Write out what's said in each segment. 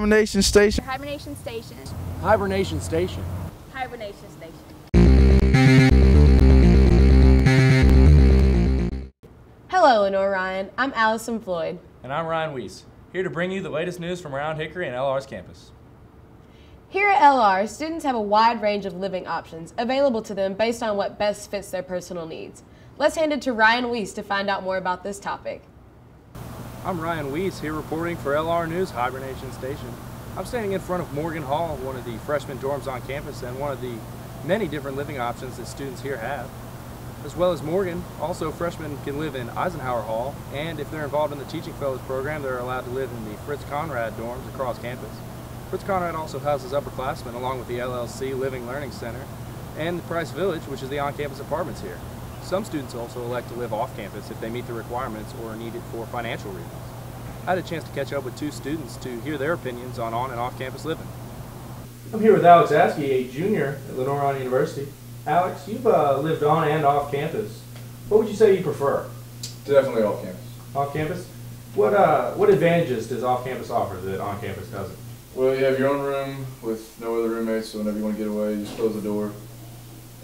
Hibernation Station. Hibernation Station. Hibernation Station. Hibernation Station. Hello, Lenoir-Rhyne. I'm Allison Floyd. And I'm Ryan Weiss, here to bring you the latest news from around Hickory and LR's campus. Here at LR, students have a wide range of living options available to them based on what best fits their personal needs. Let's hand it to Ryan Weiss to find out more about this topic. I'm Ryan Weiss, here reporting for LR News Hibernation Station. I'm standing in front of Morgan Hall, one of the freshman dorms on campus and one of the many different living options that students here have. As well as Morgan, also freshmen can live in Eisenhower Hall, and if they're involved in the Teaching Fellows program, they're allowed to live in the Fritz Conrad dorms across campus. Fritz Conrad also houses upperclassmen along with the LLC Living Learning Center and the Price Village, which is the on-campus apartments here. Some students also elect to live off campus if they meet the requirements or need it for financial reasons. I had a chance to catch up with two students to hear their opinions on and off-campus living. I'm here with Alex Askey, a junior at Lenoir-Rhyne University. Alex, you've lived on and off campus. What would you say you prefer? Definitely off campus. Off campus? What advantages does off campus offer that on campus doesn't? Well, you have your own room with no other roommates, so whenever you want to get away, you just close the door.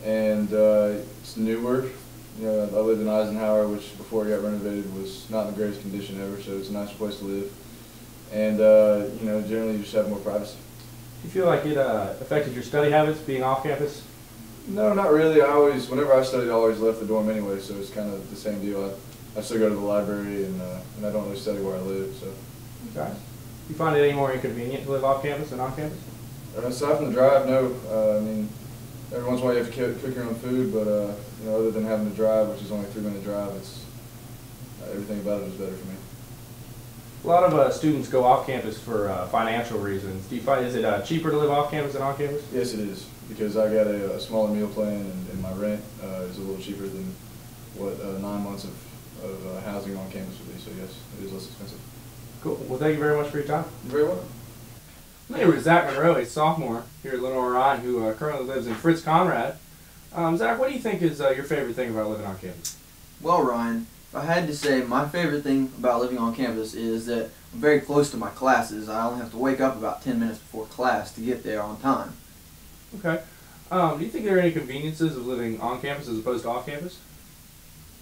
And it's newer. You know, I lived in Eisenhower, which before it got renovated was not in the greatest condition ever, so it's a nice place to live. And you know, generally you just have more privacy. Do you feel like it affected your study habits being off campus? No, not really. Whenever I studied, I always left the dorm anyway, so it's kind of the same deal. I still go to the library, and I don't really study where I live. So. Okay. Do you find it any more inconvenient to live off campus than on campus? Aside from the drive, no. I mean, every once in a while you have to cook your own food, but you know, other than having to drive, which is only a 3-minute drive, it's everything about it is better for me. A lot of students go off campus for financial reasons. Do you find is it cheaper to live off campus than on campus? Yes, it is, because I got a smaller meal plan, and my rent is a little cheaper than what 9 months of housing on campus would be. So yes, it is less expensive. Cool. Well, thank you very much for your time. You're very welcome. I'm here with Zach Monroe, a sophomore here at Lenoir-Rhyne, who currently lives in Fritz Conrad. Zach, what do you think is your favorite thing about living on campus? Well, Ryan, if I had to say, my favorite thing about living on campus is that I'm very close to my classes. I only have to wake up about 10 minutes before class to get there on time. Okay. Do you think there are any conveniences of living on campus as opposed to off campus?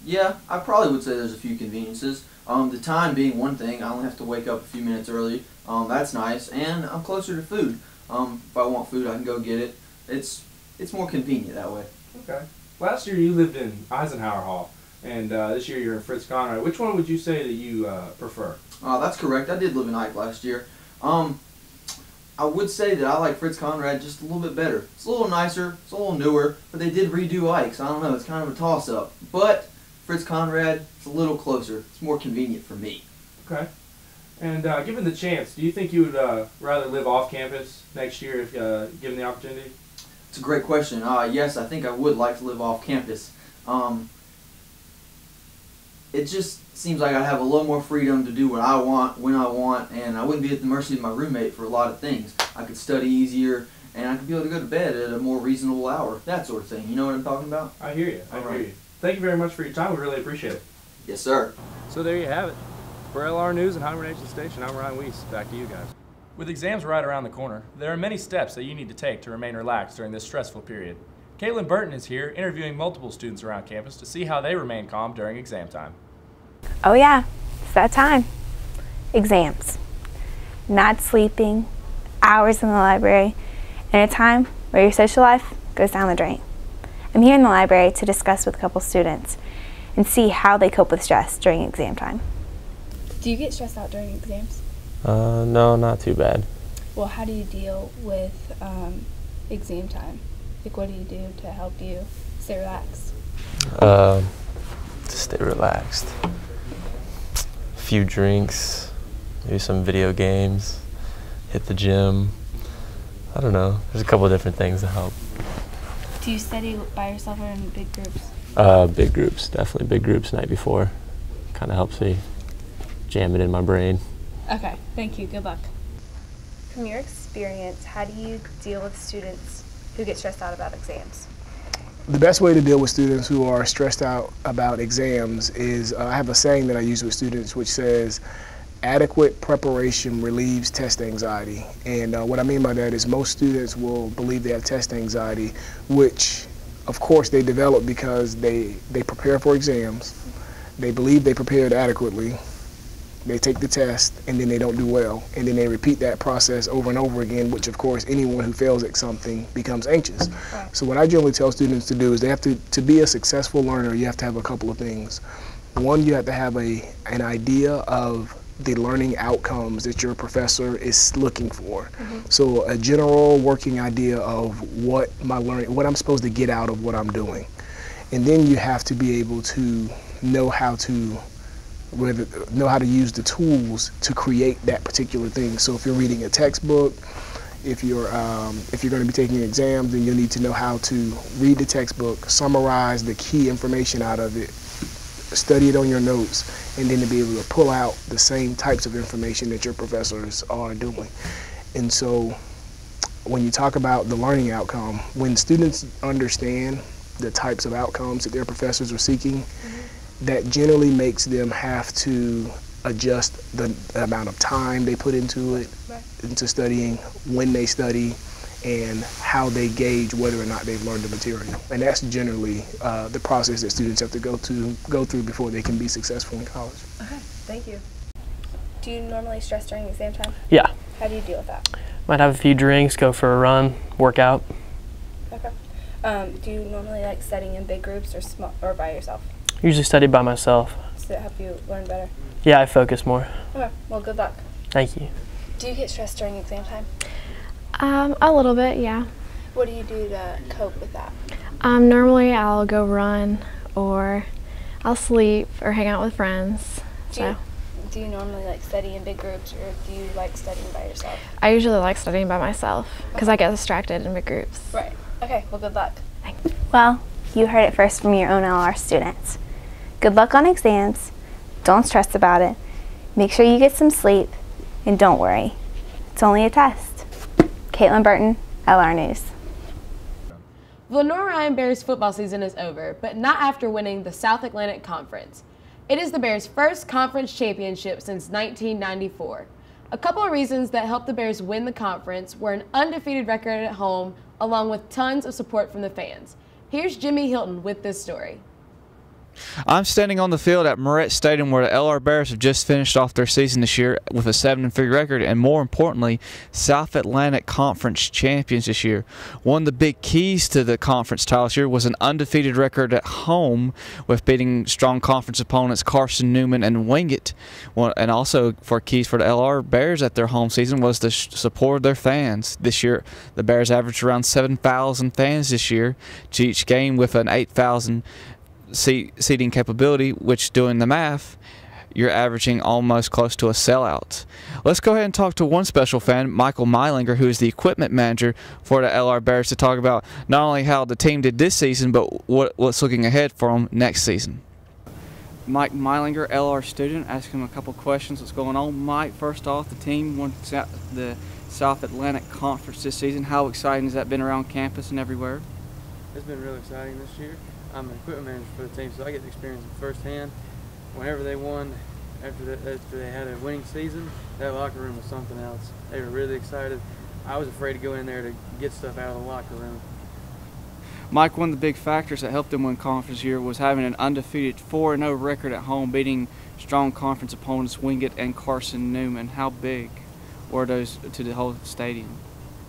Yeah, I probably would say there's a few conveniences. The time being one thing. I only have to wake up a few minutes early. That's nice, and I'm closer to food. If I want food, I can go get it. It's more convenient that way. Okay. Last year you lived in Eisenhower Hall, and this year you're in Fritz Conrad. Which one would you say that you prefer? That's correct. I did live in Ike last year. I would say that I like Fritz Conrad just a little bit better. It's a little nicer, it's a little newer, but they did redo Ike's. I don't know, it's kind of a toss-up. But Fritz Conrad, it's a little closer. It's more convenient for me. Okay. And given the chance, do you think you would rather live off campus next year if given the opportunity? It's a great question. Yes, I think I would like to live off campus. It just seems like I'd have a little more freedom to do what I want, when I want, and I wouldn't be at the mercy of my roommate for a lot of things. I could study easier, and I could be able to go to bed at a more reasonable hour, that sort of thing. You know what I'm talking about? I hear you. I hear you. Thank you very much for your time. We really appreciate it. Yes, sir. So there you have it. For LR News and Hibernation Station, I'm Ryan Weiss. Back to you guys. With exams right around the corner, there are many steps that you need to take to remain relaxed during this stressful period. Caitlin Burton is here interviewing multiple students around campus to see how they remain calm during exam time. Oh yeah, it's that time. Exams. Not sleeping, hours in the library, and a time where your social life goes down the drain. I'm here in the library to discuss with a couple students and see how they cope with stress during exam time. Do you get stressed out during exams? No, not too bad. Well, how do you deal with exam time? Like, what do you do to help you stay relaxed? To stay relaxed. A few drinks, maybe some video games, hit the gym. I don't know. There's a couple of different things that help. Do you study by yourself or in big groups? Big groups, definitely big groups night before. Kind of helps me jam it in my brain. Okay, thank you. Good luck. From your experience, how do you deal with students who get stressed out about exams? The best way to deal with students who are stressed out about exams is I have a saying that I use with students which says, adequate preparation relieves test anxiety. And what I mean by that is most students will believe they have test anxiety, which of course they develop because they prepare for exams, they believe they prepared adequately, they take the test, and then they don't do well. And then they repeat that process over and over again, which of course anyone who fails at something becomes anxious. Right. So what I generally tell students to do is they have to be a successful learner, you have to have a couple of things. One, you have to have an idea of the learning outcomes that your professor is looking for. So a general working idea of what I'm supposed to get out of what I'm doing. And then you have to be able to know how to use the tools to create that particular thing. So if you're reading a textbook, if you're going to be taking exams, then you'll need to know how to read the textbook, summarize the key information out of it, study it on your notes, and then to be able to pull out the same types of information that your professors are doing. And so when you talk about the learning outcome, when students understand the types of outcomes that their professors are seeking, that generally makes them have to adjust the amount of time they put into it, into studying, when they study, and how they gauge whether or not they've learned the material. And that's generally the process that students have to go through before they can be successful in college. Okay, thank you. Do you normally stress during exam time? Yeah. How do you deal with that? Might have a few drinks, go for a run, work out. Okay. Do you normally like studying in big groups or by yourself? Usually study by myself. Does it help you learn better? Yeah, I focus more. Okay, well, good luck. Thank you. Do you get stressed during exam time? A little bit, yeah. What do you do to cope with that? Normally I'll go run, or I'll sleep, or hang out with friends. Do you normally like study in big groups, or do you like studying by yourself? I usually like studying by myself because I get distracted in big groups. Right. Okay, well, good luck. Thanks. Well, you heard it first from your own LR students. Good luck on exams. Don't stress about it. Make sure you get some sleep, and don't worry. It's only a test. Caitlin Burton, LR News. The Lenoir-Rhyne Bears football season is over, but not after winning the South Atlantic Conference. It is the Bears' first conference championship since 1994. A couple of reasons that helped the Bears win the conference were an undefeated record at home, along with tons of support from the fans. Here's Jimmy Hilton with this story. I'm standing on the field at Moret Stadium where the LR Bears have just finished off their season this year with a 7-3 record and, more importantly, South Atlantic Conference champions this year. One of the big keys to the conference title this year was an undefeated record at home with beating strong conference opponents Carson Newman and Wingate. And also for keys for the LR Bears at their home season was the support of their fans. This year the Bears averaged around 7,000 fans this year to each game with an 8,000 seating capability, which, doing the math, you're averaging almost close to a sellout. Let's go ahead and talk to one special fan, Michael Meilinger, who is the equipment manager for the LR Bears, to talk about not only how the team did this season, but what's looking ahead for them next season. Mike Meilinger, LR student, asking him a couple questions. What's going on, Mike? First off, the team won the South Atlantic Conference this season. How exciting has that been around campus and everywhere? It's been really exciting this year. I'm an equipment manager for the team, so I get to experience it firsthand. Whenever they won, after they had a winning season, that locker room was something else. They were really excited. I was afraid to go in there to get stuff out of the locker room. Mike, one of the big factors that helped them win conference year was having an undefeated 4-0 record at home, beating strong conference opponents Wingate and Carson Newman. How big were those to the whole stadium?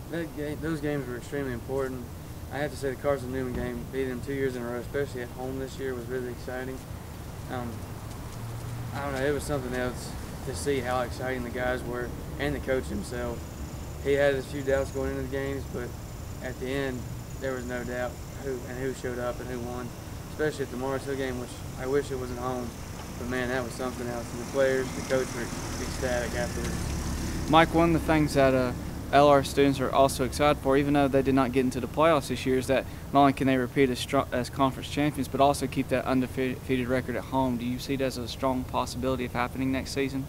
Those games were extremely important. I have to say the Carson Newman game, beating them 2 years in a row, especially at home this year, was really exciting. I don't know, it was something else to see how exciting the guys were and the coach himself. He had a few doubts going into the games, but at the end, there was no doubt who showed up and who won, especially at the Mars Hill game, which I wish it wasn't home. But man, that was something else. And the players, the coach were ecstatic afterwards. Mike, one of the things that LR students are also excited for, even though they did not get into the playoffs this year, is that not only can they repeat as conference champions, but also keep that undefeated record at home. Do you see it as a strong possibility of happening next season?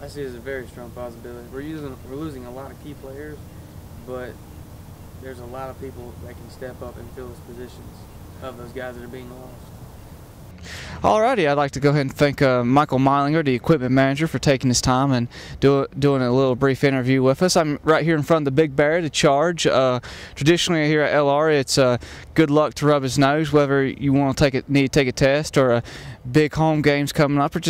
I see it as a very strong possibility. We're losing a lot of key players, but there's a lot of people that can step up and fill those positions of those guys that are being lost. Alrighty, I'd like to go ahead and thank Michael Meilinger, the equipment manager, for taking his time and doing a little brief interview with us. I'm right here in front of the Big Bear, the Charge. Traditionally here at LR, it's good luck to rub his nose, whether you want to need to take a test or a big home game's coming up, or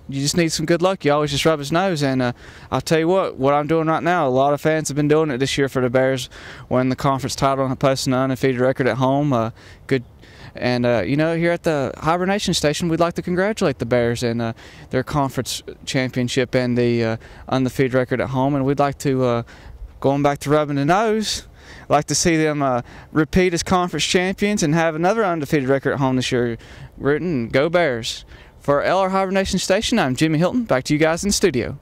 you just need some good luck. You always just rub his nose, and I'll tell you what I'm doing right now. A lot of fans have been doing it this year for the Bears, winning the conference title and posting an undefeated record at home. Good. And, here at the Hibernation Station, we'd like to congratulate the Bears and their conference championship and the undefeated record at home. And we'd like to, going back to rubbing the nose, like to see them repeat as conference champions and have another undefeated record at home this year. Written, go Bears. For LR Hibernation Station, I'm Jimmy Hilton. Back to you guys in the studio.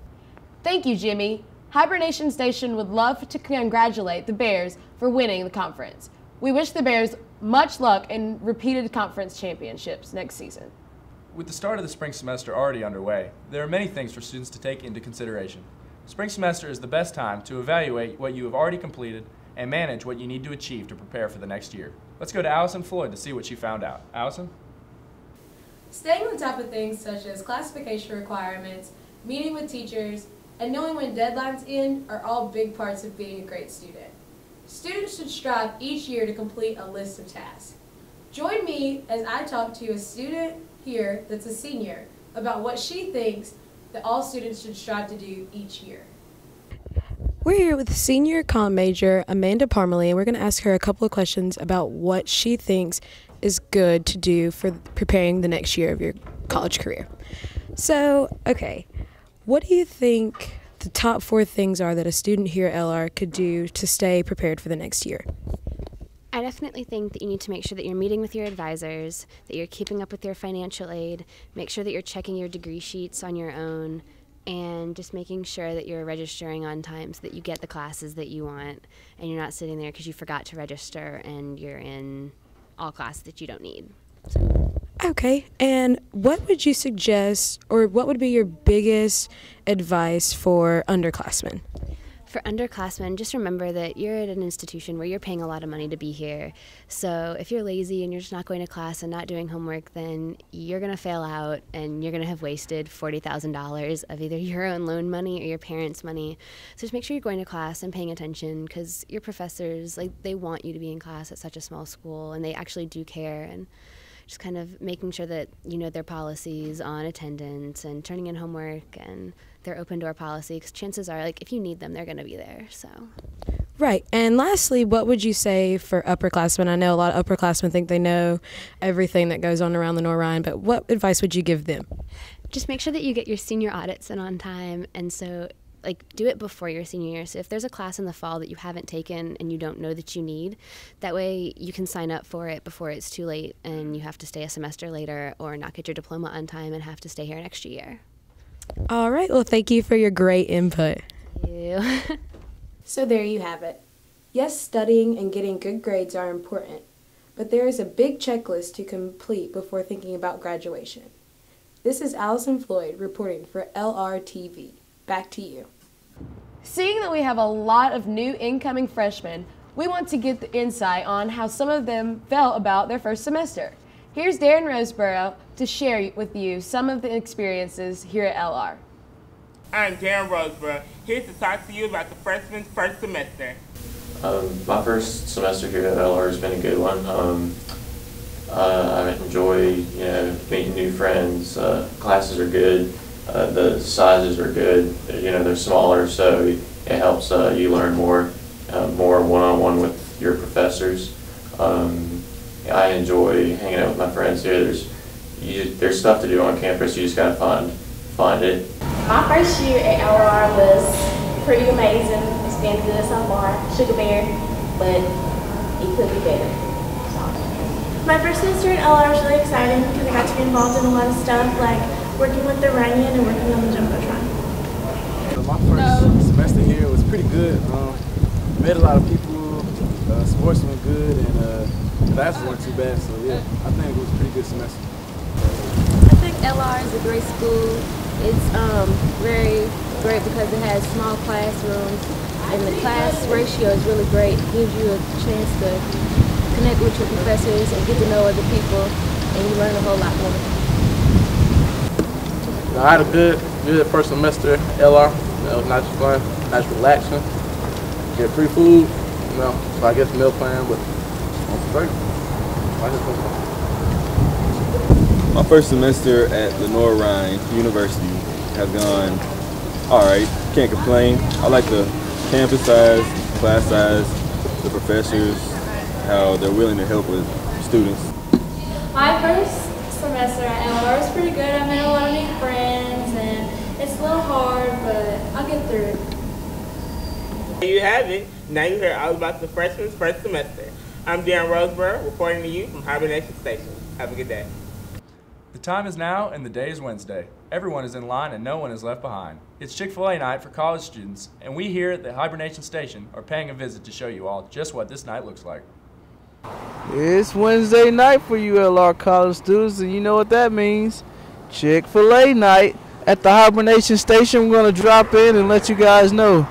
Thank you, Jimmy. Hibernation Station would love to congratulate the Bears for winning the conference. We wish the Bears much luck in repeated conference championships next season. With the start of the spring semester already underway, there are many things for students to take into consideration. Spring semester is the best time to evaluate what you have already completed and manage what you need to achieve to prepare for the next year. Let's go to Allison Floyd to see what she found out. Allison? Staying on top of things such as classification requirements, meeting with teachers, and knowing when deadlines end are all big parts of being a great student. Students should strive each year to complete a list of tasks. Join me as I talk to a student here that's a senior about what she thinks that all students should strive to do each year. We're here with senior comm major Amanda Parmalee, and we're going to ask her a couple of questions about what she thinks is good to do for preparing the next year of your college career. So, okay, what do you think the top 4 things are that a student here at LR could do to stay prepared for the next year? I definitely think that you need to make sure that you're meeting with your advisors, that you're keeping up with your financial aid, make sure that you're checking your degree sheets on your own, and just making sure that you're registering on time so that you get the classes that you want and you're not sitting there because you forgot to register and you're in all classes that you don't need. Okay, and what would you suggest, or what would be your biggest advice for underclassmen? For underclassmen, just remember that you're at an institution where you're paying a lot of money to be here. So if you're lazy and you're just not going to class and not doing homework, then you're going to fail out and you're going to have wasted $40,000 of either your own loan money or your parents' money. So just make sure you're going to class and paying attention, because your professors, they want you to be in class at such a small school, and they actually do care. And just kind of making sure that you know their policies on attendance and turning in homework and their open door policy, because chances are, if you need them, they're going to be there. So. Right. And lastly, what would you say for upperclassmen? I know a lot of upperclassmen think they know everything that goes on around Lenoir-Rhyne, but what advice would you give them? Just make sure that you get your senior audits in on time, and so do it before your senior year. So if there's a class in the fall that you haven't taken and you don't know that you need, that way you can sign up for it before it's too late and you have to stay a semester later or not get your diploma on time and have to stay here an extra year. All right. Well, thank you for your great input. Thank you. So there you have it. Yes, studying and getting good grades are important, but there is a big checklist to complete before thinking about graduation. This is Allison Floyd reporting for LRTV. Back to you. Seeing that we have a lot of new incoming freshmen, we want to get the insight on how some of them felt about their first semester. Here's Darren Roseborough to share with you some of the experiences here at LR. I'm Darren Roseborough, here to talk to you about the freshman's first semester. My first semester here at LR has been a good one. I enjoy meeting new friends. Classes are good. The sizes are good. They're smaller, so it helps you learn more one-on-one with your professors. I enjoy hanging out with my friends here. There's stuff to do on campus. You just gotta find it. My first year at LR was pretty amazing. It's been good so far. Sugar bear, but it could be better. My first semester at LR was really exciting because I got to be involved in a lot of stuff, like working with the Ryan and working on the Jumbotron. My first semester here was pretty good. Met a lot of people, sports went good, and classes weren't too bad, so yeah, I think it was a pretty good semester. I think LR is a great school. It's very great because it has small classrooms, and the class ratio is really great. It gives you a chance to connect with your professors and get to know other people. and you learn a whole lot more. I had a good first semester at LR. It was nice fun, nice relaxing. Get free food, so I guess meal plan, but I'm great. My first semester at Lenoir-Rhyne University has gone alright. Can't complain. I like the campus size, class size, the professors, how they're willing to help with students. My first semester at LR was pretty good. I made a lot of new friends, and it's a little hard, but I'll get through it. There you have it. Now you hear all about the freshman's first semester. I'm Darren Roseborough, reporting to you from Hibernation Station. Have a good day. The time is now and the day is Wednesday. Everyone is in line and no one is left behind. It's Chick-fil-A night for college students, and we here at the Hibernation Station are paying a visit to show you all just what this night looks like. It's Wednesday night for you LR college students, and you know what that means. Chick-fil-A night at the Hibernation Station. We're going to drop in and let you guys know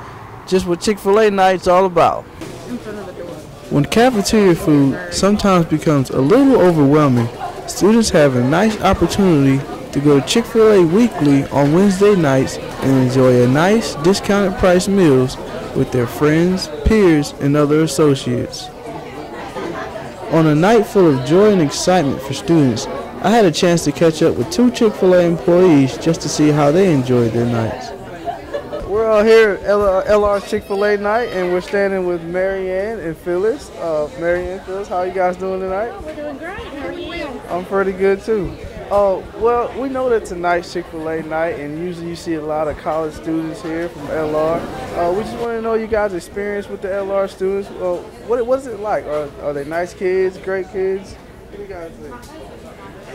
just what Chick-fil-A night's all about. When cafeteria food sometimes becomes a little overwhelming, students have a nice opportunity to go to Chick-fil-A weekly on Wednesday nights and enjoy a nice discounted price meals with their friends, peers, and other associates. On a night full of joy and excitement for students, I had a chance to catch up with 2 Chick-fil-A employees just to see how they enjoyed their nights. We're all here at LR Chick-fil-A night, and we're standing with Marianne and Phyllis. Marianne, Phyllis, how are you guys doing tonight? We're doing great. How are you? I'm pretty good too. Well, we know that tonight's Chick-fil-A night, and usually you see a lot of college students here from LR. We just want to know you guys' experience with the LR students. What is it like? Are they nice kids, great kids? What do you guys think?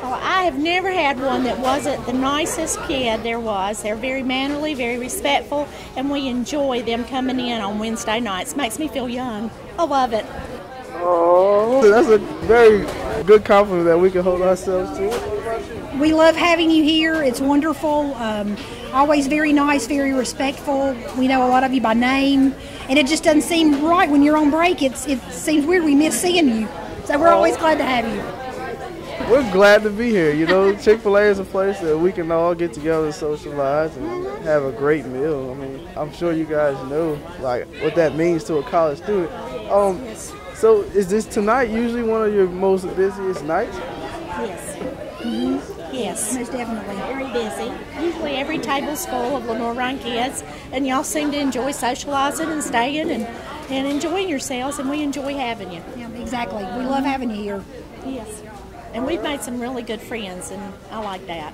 Oh, I have never had one that wasn't the nicest kid there was. They're very mannerly, very respectful, and we enjoy them coming in on Wednesday nights. Makes me feel young. I love it. Oh, that's a very good compliment that we can hold ourselves to. We love having you here. It's wonderful. Always very nice, very respectful. We know a lot of you by name, and it just doesn't seem right when you're on break. It seems weird. We miss seeing you, so we're always glad to have you. We're glad to be here. You know, Chick-fil-A is a place that we can all get together and socialize and have a great meal. I mean, I'm sure you guys know like what that means to a college student. So is this tonight usually one of your most busiest nights? Yes. Mm-hmm. Yes. Most definitely. Very busy. Usually every table's full of Lenoir-Rhyne kids, and y'all seem to enjoy socializing and staying and enjoying yourselves, and we enjoy having you. Yeah, exactly. We love having you here. Yes. And we've made some really good friends, and I like that.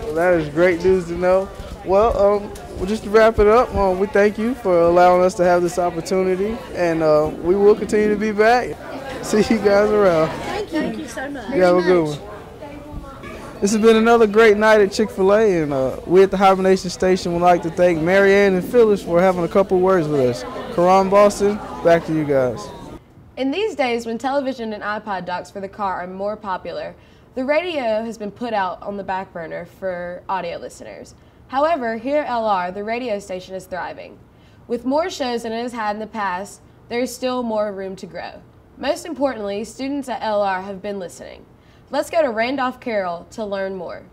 Well, that is great news to know. Well, just to wrap it up, we thank you for allowing us to have this opportunity, and we will continue to be back. See you guys around. Thank you so much. You have a good one. This has been another great night at Chick-fil-A, and we at the Hibernation Station would like to thank Marianne and Phyllis for having a couple words with us. Karan, Boston, back to you guys. In these days when television and iPod docks for the car are more popular, the radio has been put out on the back burner for audio listeners. However, here at LR, the radio station is thriving. With more shows than it has had in the past, there is still more room to grow. Most importantly, students at LR have been listening. Let's go to Randolph Carroll to learn more.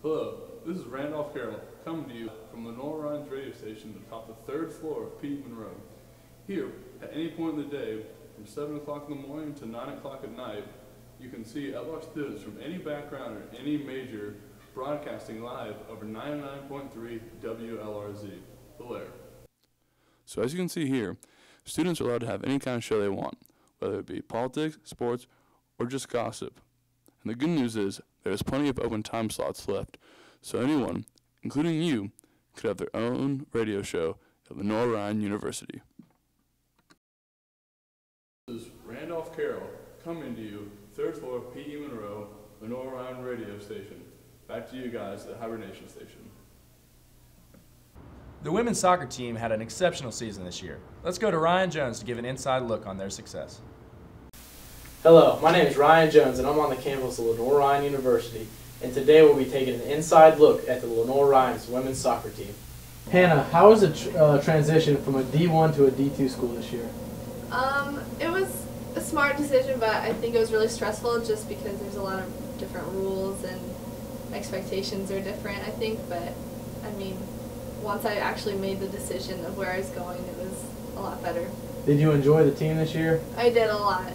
Hello, this is Randolph Carroll, coming to you from Lenoir-Rhyne's radio station atop the 3rd floor of Pete Monroe. Here, at any point in the day, from 7 o'clock in the morning to 9 o'clock at night, you can see LR students from any background or any major broadcasting live over 99.3 WLRZ, Blair. So as you can see here, students are allowed to have any kind of show they want, whether it be politics, sports, or just gossip. And the good news is there's plenty of open time slots left, so anyone, including you, could have their own radio show at Lenoir-Rhyne University. This is Randolph Carroll coming to you, 3rd floor P.E. Monroe, Lenoir-Rhyne radio station. Back to you guys at Hibernation Station. The women's soccer team had an exceptional season this year. Let's go to Ryan Jones to give an inside look on their success. Hello, my name is Ryan Jones, and I'm on the campus of Lenoir-Rhyne University, and today we'll be taking an inside look at the Lenoir-Rhyne's women's soccer team. Hannah, how was the transition from a D1 to a D2 school this year? It was a smart decision, but I think it was really stressful just because there's a lot of different rules and expectations are different, I think. But I mean, once I actually made the decision of where I was going, it was a lot better. Did you enjoy the team this year? I did a lot.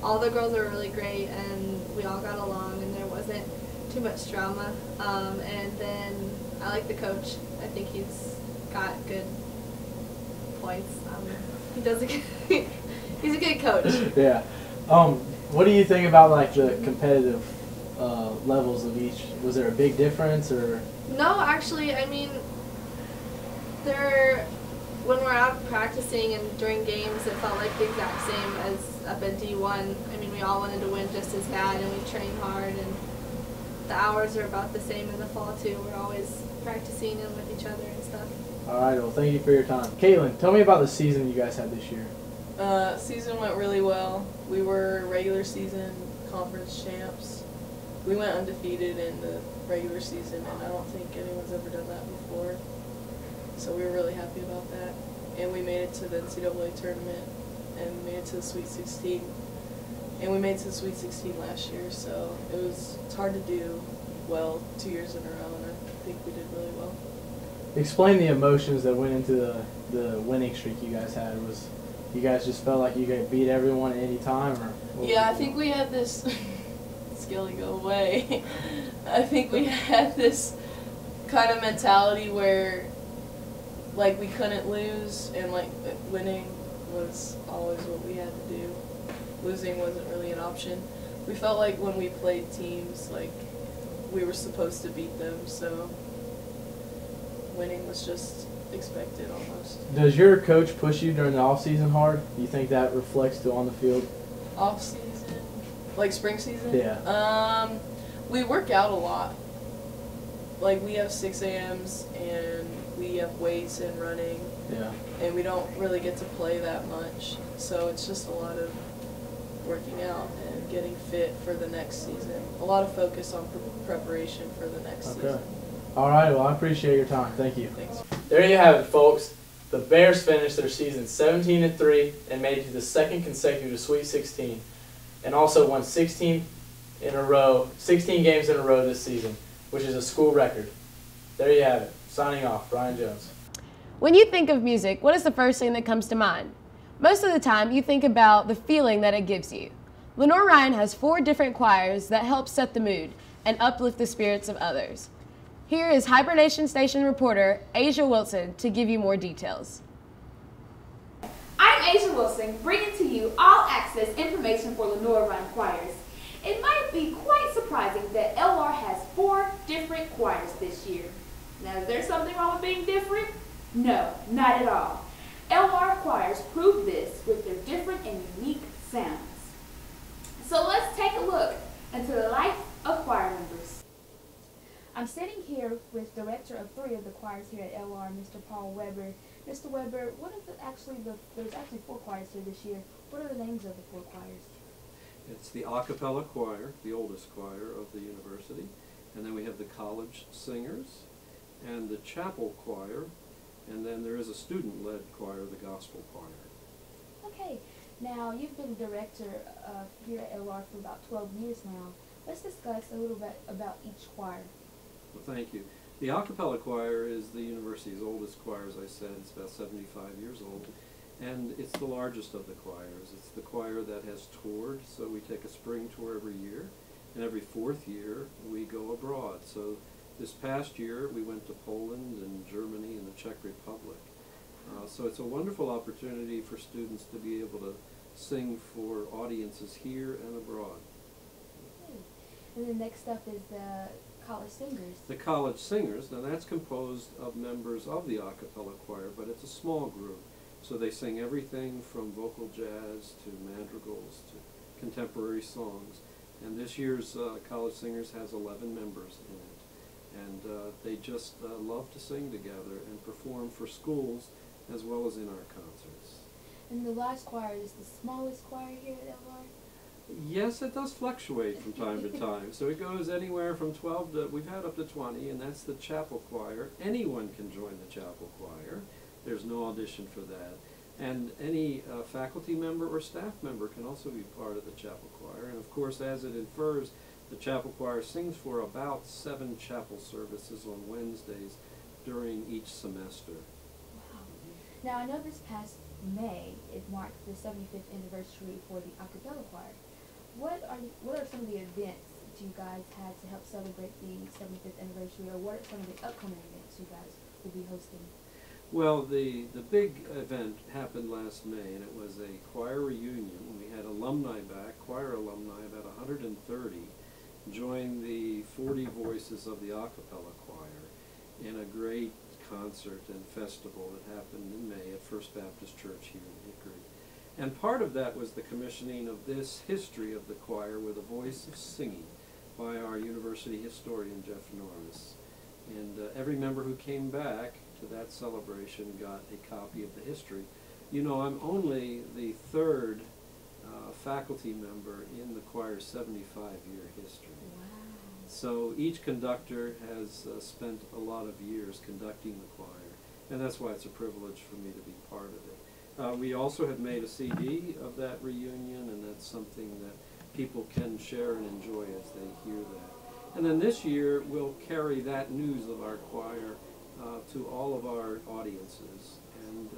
All the girls were really great, and we all got along, and there wasn't too much drama. And then I like the coach. I think he's got good points. He does a good he's a good coach. Yeah. What do you think about like the competitive levels of each? Was there a big difference, or? No, actually, I mean, when we're out practicing and during games, it felt like the exact same as up at D1. I mean, we all wanted to win just as bad, and we trained hard, and the hours are about the same in the fall too. We're always practicing and with each other and stuff. All right, well, thank you for your time. Caitlin, tell me about the season you guys had this year. Season went really well. We were regular season conference champs. We went undefeated in the regular season, and I don't think anyone's ever done that before. So we were really happy about that. And we made it to the NCAA tournament and made it to the Sweet 16. And we made it to the Sweet 16 last year, so it's hard to do well 2 years in a row, and I think we did really well. Explain the emotions that went into the winning streak you guys had. Was you guys just felt like you could beat everyone at any time, or? Yeah, I think we had this. Skilly, go away. I think we had this kind of mentality where, like, we couldn't lose, and like winning was always what we had to do. Losing wasn't really an option. We felt like when we played teams, like, we were supposed to beat them, so winning was just expected almost. Does your coach push you during the off season hard? Do you think that reflects to on the field? Off season, like spring season? Yeah. We work out a lot. Like, we have 6 a.m.s and we have weights and running. Yeah. And we don't really get to play that much, so it's just a lot of working out and getting fit for the next season. A lot of focus on preparation for the next season. All right, well, I appreciate your time. Thank you. Thanks. There you have it, folks. The Bears finished their season 17-3 and made it to the second consecutive Sweet 16, and also won 16 games in a row this season, which is a school record. There you have it. Signing off, Brian Jones. When you think of music, what is the first thing that comes to mind? Most of the time, you think about the feeling that it gives you. Lenoir-Rhyne has 4 different choirs that help set the mood and uplift the spirits of others. Here is Hibernation Station reporter Asia Wilson to give you more details. I'm Asia Wilson, bringing to you all-access information for Lenoir-Rhyne choirs. It might be quite surprising that LR has 4 different choirs this year. Now, is there something wrong with being different? No, not at all. LR choirs prove this with their different and unique sounds. So let's take a look into the life of choir members. I'm sitting here with director of 3 of the choirs here at LR, Mr. Paul Weber. Mr. Weber, what is there's actually 4 choirs here this year. What are the names of the 4 choirs? It's the a cappella choir, the oldest choir of the university, and then we have the college singers and the chapel choir, and then there is a student-led choir, the gospel choir. Okay, now you've been director here at LR for about 12 years now. Let's discuss a little bit about each choir. Well, thank you. The a cappella choir is the university's oldest choir, as I said. It's about 75 years old, and it's the largest of the choirs. It's the choir that has toured, so we take a spring tour every year, and every 4th year we go abroad. So this past year we went to Poland and Germany and the Czech Republic. So it's a wonderful opportunity for students to be able to sing for audiences here and abroad. Okay. And then next up is the college singers. The college singers, now that's composed of members of the a cappella choir, but it's a small group. So they sing everything from vocal jazz to madrigals to contemporary songs. And this year's college singers has 11 members in it. And they just love to sing together and perform for schools as well as in our concerts. And the last choir is the smallest choir here at LR? Yes, it does fluctuate from time to time. So it goes anywhere from 12 to, we've had up to 20, and that's the chapel choir. Anyone can join the chapel choir. There's no audition for that. And any faculty member or staff member can also be part of the chapel choir. And of course, as it infers, the chapel choir sings for about 7 chapel services on Wednesdays during each semester. Wow. Now, I know this past May, it marked the 75th anniversary for the a cappella choir. What are some of the events that you guys had to help celebrate the 75th anniversary, or what are some of the upcoming events you guys will be hosting? Well, the big event happened last May, and it was a choir reunion. We had alumni back, choir alumni, about 130, join the 40 voices of the a cappella choir in a great concert and festival that happened in May at First Baptist Church here in Hickory. And part of that was the commissioning of this history of the choir with a voice of singing by our university historian, Jeff Norris. And every member who came back to that celebration got a copy of the history. You know, I'm only the 3rd faculty member in the choir's 75-year history. Wow. So each conductor has spent a lot of years conducting the choir, and that's why it's a privilege for me to be part of it. We also have made a CD of that reunion, and that's something that people can share and enjoy as they hear that. And then this year, we'll carry that news of our choir to all of our audiences. And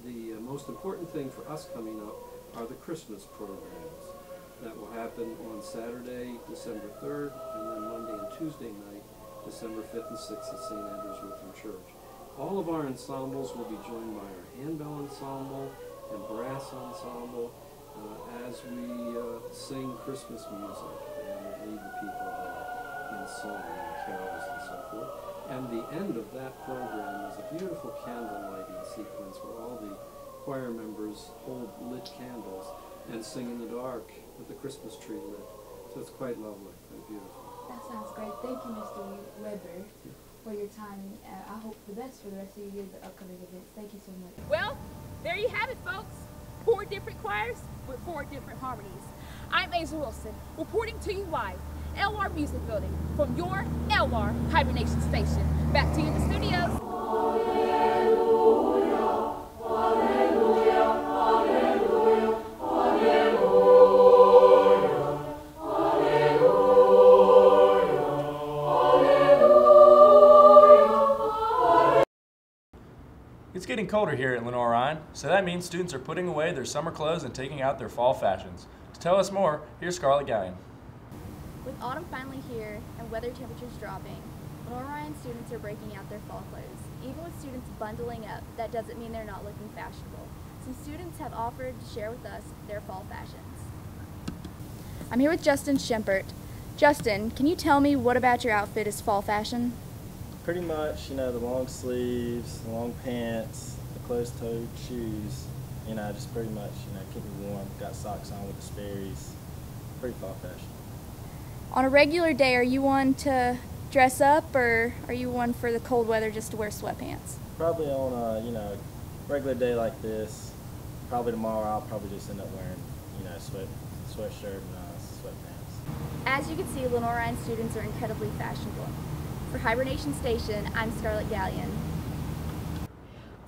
the most important thing for us coming up are the Christmas programs that will happen on Saturday, December 3rd, and then Monday and Tuesday night, December 5th and 6th at St. Andrew's Lutheran Church. All of our ensembles will be joined by our handbell ensemble and brass ensemble as we sing Christmas music and lead the people in song and carols and so forth. And the end of that program is a beautiful candle lighting sequence where all the choir members hold lit candles and sing in the dark with the Christmas tree lit. So it's quite lovely, quite beautiful. That sounds great. Thank you, Mr. Weber, for your time. I hope the best for the rest of your year, the upcoming events. Thank you so much. Well, there you have it, folks. 4 different choirs with 4 different harmonies. I'm Asia Wilson, reporting to you live, LR Music Building, from your LR Hibernation Station. Back to you in the studios. It's getting colder here at Lenoir-Rhyne, so that means students are putting away their summer clothes and taking out their fall fashions. To tell us more, here's Scarlett Gallion. With autumn finally here and weather temperatures dropping, Lenoir-Rhyne students are breaking out their fall clothes. Even with students bundling up, that doesn't mean they're not looking fashionable. Some students have offered to share with us their fall fashions. I'm here with Justin Schempert. Justin, can you tell me what about your outfit is fall fashion? Pretty much, you know, the long sleeves, the long pants, the closed-toed shoes, you know, just pretty much, you know, keep it warm. Got socks on with the Sperry's. Pretty fall fashion. On a regular day, are you one to dress up, or are you one for the cold weather just to wear sweatpants? Probably on a, you know, regular day like this, probably tomorrow I'll probably just end up wearing, you know, sweatshirt and sweatpants. As you can see, Lenoir-Rhyne students are incredibly fashionable. For Hibernation Station, I'm Scarlett Gallion.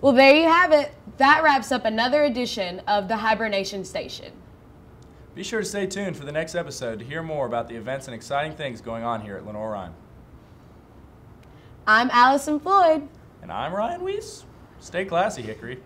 Well, there you have it. That wraps up another edition of the Hibernation Station. Be sure to stay tuned for the next episode to hear more about the events and exciting things going on here at Lenoir-Rhyne. I'm Allison Floyd. And I'm Ryan Weiss. Stay classy, Hickory.